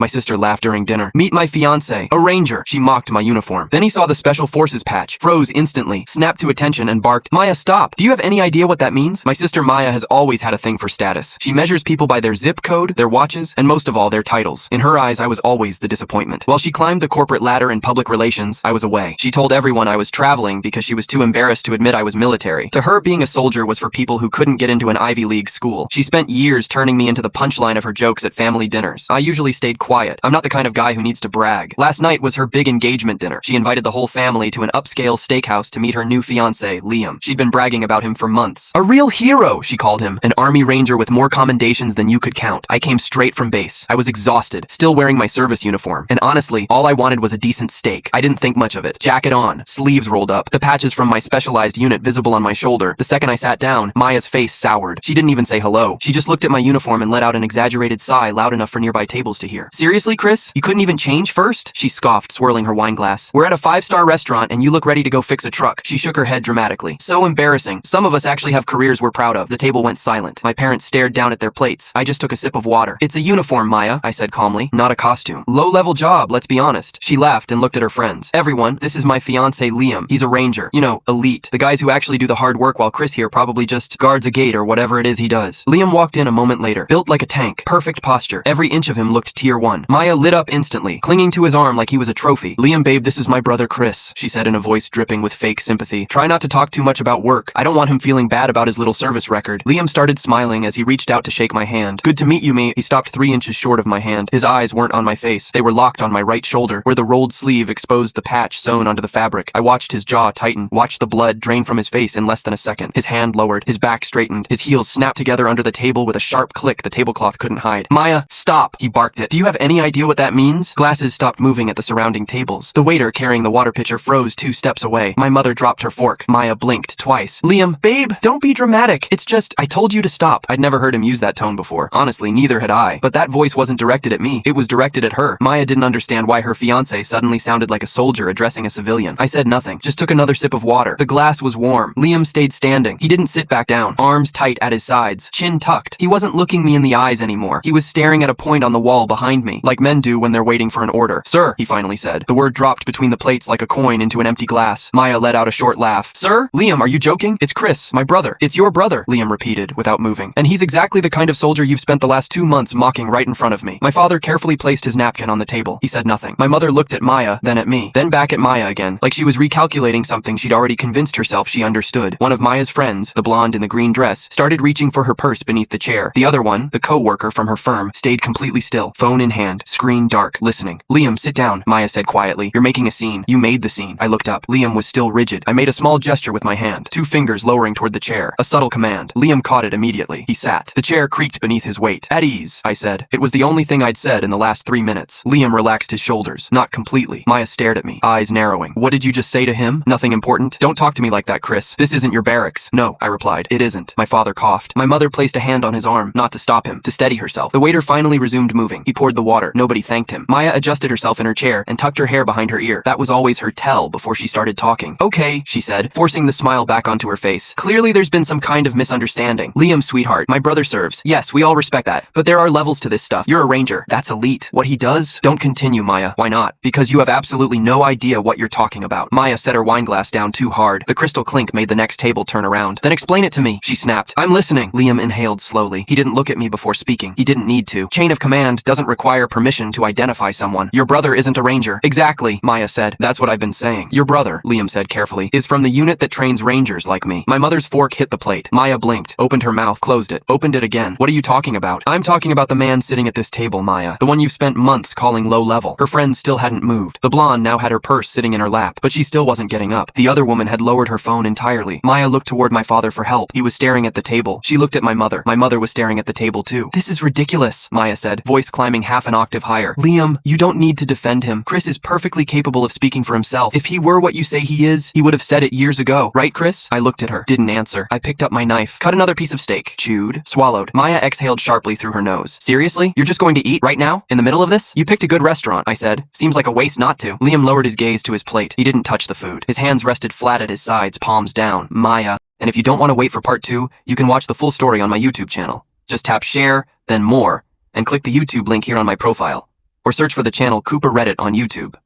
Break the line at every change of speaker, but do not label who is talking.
My sister laughed during dinner. Meet my fiancé, a ranger. She mocked my uniform. Then he saw the Special Forces patch, froze instantly, snapped to attention and barked, Maya, stop. Do you have any idea what that means? My sister Maya has always had a thing for status. She measures people by their zip code, their watches, and most of all, their titles. In her eyes, I was always the disappointment. While she climbed the corporate ladder in public relations, I was away. She told everyone I was traveling because she was too embarrassed to admit I was military. To her, being a soldier was for people who couldn't get into an Ivy League school. She spent years turning me into the punchline of her jokes at family dinners. I usually stayed quiet. I'm not the kind of guy who needs to brag. Last night was her big engagement dinner. She invited the whole family to an upscale steakhouse to meet her new fiancé, Liam. She'd been bragging about him for months. A real hero, she called him. An Army Ranger with more commendations than you could count. I came straight from base. I was exhausted, still wearing my service uniform. And honestly, all I wanted was a decent steak. I didn't think much of it. Jacket on, sleeves rolled up, the patches from my specialized unit visible on my shoulder. The second I sat down, Maya's face soured. She didn't even say hello. She just looked at my uniform and let out an exaggerated sigh loud enough for nearby tables to hear. Seriously, Chris? You couldn't even change first? She scoffed, swirling her wine glass. We're at a 5-star restaurant and you look ready to go fix a truck. She shook her head dramatically. So embarrassing. Some of us actually have careers we're proud of. The table went silent. My parents stared down at their plates. I just took a sip of water. It's a uniform, Maya, I said calmly, not a costume. Low-level job, let's be honest. She laughed and looked at her friends. Everyone, this is my fiancé Liam. He's a ranger. You know, elite. The guys who actually do the hard work while Chris here probably just guards a gate or whatever it is he does. Liam walked in a moment later, built like a tank. Perfect posture. Every inch of him looked tier 1. Maya lit up instantly, clinging to his arm like he was a trophy. Liam, babe, this is my brother Chris, she said in a voice dripping with fake sympathy. Try not to talk too much about work. I don't want him feeling bad about his little service record. Liam started smiling as he reached out to shake my hand. Good to meet you, me. He stopped 3 inches short of my hand. His eyes weren't on my face. They were locked on my right shoulder, where the rolled sleeve exposed the patch sewn onto the fabric. I watched his jaw tighten, watched the blood drain from his face in less than a second. His hand lowered, his back straightened, his heels snapped together under the table with a sharp click the tablecloth couldn't hide. Maya, stop! He barked it. Do you have any idea what that means? Glasses stopped moving at the surrounding tables. The waiter carrying the water pitcher froze 2 steps away. My mother dropped her fork. Maya blinked twice. Liam, babe, don't be dramatic. It's just, I told you to stop. I'd never heard him use that tone before. Honestly, neither had I. But that voice wasn't directed at me. It was directed at her. Maya didn't understand why her fiancé suddenly sounded like a soldier addressing a civilian. I said nothing, just took another sip of water. The glass was warm. Liam stayed standing. He didn't sit back down, arms tight at his sides, chin tucked. He wasn't looking me in the eyes anymore. He was staring at a point on the wall behind me, like men do when they're waiting for an order. Sir, he finally said. The word dropped between the plates like a coin into an empty glass. Maya let out a short laugh. Sir? Liam, are you joking? It's Chris, my brother. It's your brother, Liam repeated, without moving. And he's exactly the kind of soldier you've spent the last 2 months mocking right in front of me. My father carefully placed his napkin on the table. He said nothing. My mother looked at Maya, then at me, then back at Maya again, like she was recalculating something she'd already convinced herself she understood. One of Maya's friends, the blonde in the green dress, started reaching for her purse beneath the chair. The other one, the co-worker from her firm, stayed completely still, phone in hand, screen dark, listening. Liam, sit down, Maya said quietly. You're making a scene. You made the scene. I looked up. Liam was still rigid. I made a small gesture with my hand, 2 fingers lowering toward the chair. A subtle command. Liam caught it immediately. He sat. The chair creaked beneath his weight. At ease, I said. It was the only thing I'd said in the last 3 minutes. Liam relaxed his shoulders. Not completely. Maya stared at me, eyes narrowing. What did you just say to him? Nothing important? Don't talk to me like that, Chris. This isn't your barracks. No, I replied. It isn't. My father coughed. My mother placed a hand on his arm, not to stop him, to steady herself. The waiter finally resumed moving. He poured the water. Nobody thanked him. Maya adjusted herself in her chair and tucked her hair behind her ear. That was always her tell before she started talking. Okay, she said, forcing the smile back onto her face. Clearly there's been some kind of misunderstanding. Liam, sweetheart, my brother serves. Yes, we all respect that. But there are levels to this stuff. You're a ranger. That's elite. What he does? Don't continue, Maya. Why not? Because you have absolutely no idea what you're talking about. Maya set her wine glass down too hard. The crystal clink made the next table turn around. Then explain it to me, she snapped. I'm listening. Liam inhaled slowly. He didn't look at me before speaking. He didn't need to. Chain of command doesn't require permission to identify someone. Your brother isn't a ranger. Exactly, Maya said. That's what I've been saying. Your brother, Liam said carefully, is from the unit that trains rangers like me. My mother's fork hit the plate. Maya blinked, opened her mouth, closed it, opened it again. What are you talking about? I'm talking about the man sitting at this table, Maya. The one you've spent months calling low level. Her friends still hadn't moved. The blonde now had her purse sitting in her lap, but she still wasn't getting up. The other woman had lowered her phone entirely. Maya looked toward my father for help. He was staring at the table. She looked at my mother. My mother was staring at the table too. This is ridiculous, Maya said, voice climbing half an octave higher. Liam, you don't need to defend him. Chris is perfectly capable of speaking for himself. If he were what you say he is, he would have said it years ago. Right, Chris? I looked at her. Didn't answer. I picked up my knife. Cut another piece of steak. Chewed. Swallowed. Maya exhaled sharply through her nose. Seriously? You're just going to eat right now? In the middle of this? You picked a good restaurant, I said. Seems like a waste not to. Liam lowered his gaze to his plate. He didn't touch the food. His hands rested flat at his sides, palms down. Maya. And if you don't want to wait for part 2, you can watch the full story on my YouTube channel. Just tap share, then more, and click the YouTube link here on my profile. or search for the channel Cooper Reddit on YouTube.